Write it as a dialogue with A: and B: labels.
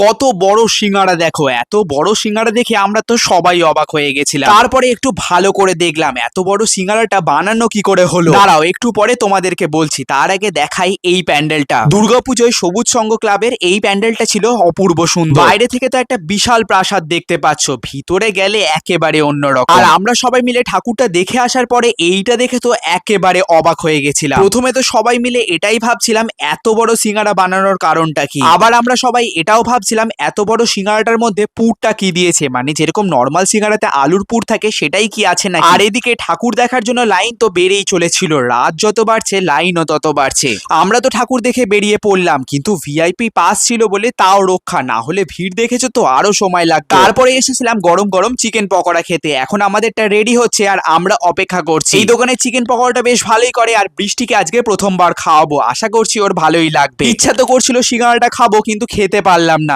A: কত বড় সিঙ্গাড়া দেখো, এত বড় সিঙ্গাড়া দেখে আমরা তো সবাই অবাক হয়ে গেছিলাম। তারপরে একটু ভালো করে দেখলাম এত বড় সিঙ্গাড়াটা বানানো কি করে হলো। দাঁড়াও একটু পরে তোমাদেরকে বলছি, তার আগে দেখাই এই প্যান্ডেলটা। দুর্গাপুজোয় সবুজ সংঘ ক্লাবের এই প্যান্ডেলটা ছিল অপূর্ব সুন্দর। বাইরে থেকে তো একটা বিশাল প্রাসাদ দেখতে পাচ্ছ, ভিতরে গেলে একেবারে অন্যরকম। আর আমরা সবাই মিলে ঠাকুরটা দেখে আসার পরে এইটা দেখে তো একেবারে অবাক হয়ে গেছিলাম। প্রথমে তো সবাই মিলে এটাই ভাবছিলাম এত বড় সিঙ্গাড়া বানানোর কারণটা কি। আবার আমরা সবাই এটাও ভাবছিলাম এত বড় সিঙ্গাড়াটার মধ্যে পুরটা কি দিয়েছে, মানে যেরকম নর্মাল সিঙ্গাড়াতে আলুর পুর থাকে সেটাই কি আছে না। আর এদিকে ঠাকুর দেখার জন্য লাইন তো বেড়েই চলেছিল, রাত যত বাড়ছে লাইনও তত বাড়ছে। আমরা তো ঠাকুর দেখে বেরিয়ে পড়লাম, কিন্তু ভিআইপি পাস ছিল বলে তাও রক্ষা, না হলে ভিড় দেখেছো তো আরো সময় লাগতো। তারপরে এসেছিলাম গরম গরম চিকেন পকোড়া খেতে। এখন আমাদেরটা রেডি হচ্ছে আর আমরা অপেক্ষা করছি। এই দোকানে চিকেন পকোড়াটা বেশ ভালোই করে, আর বৃষ্টিকে আজকে প্রথমবার খাওয়াবো, আশা করছি ওর ভালোই লাগবে। ইচ্ছা তো করছিল সিঙ্গাড়াটা খাবো, কিন্তু খেতে পারলাম না।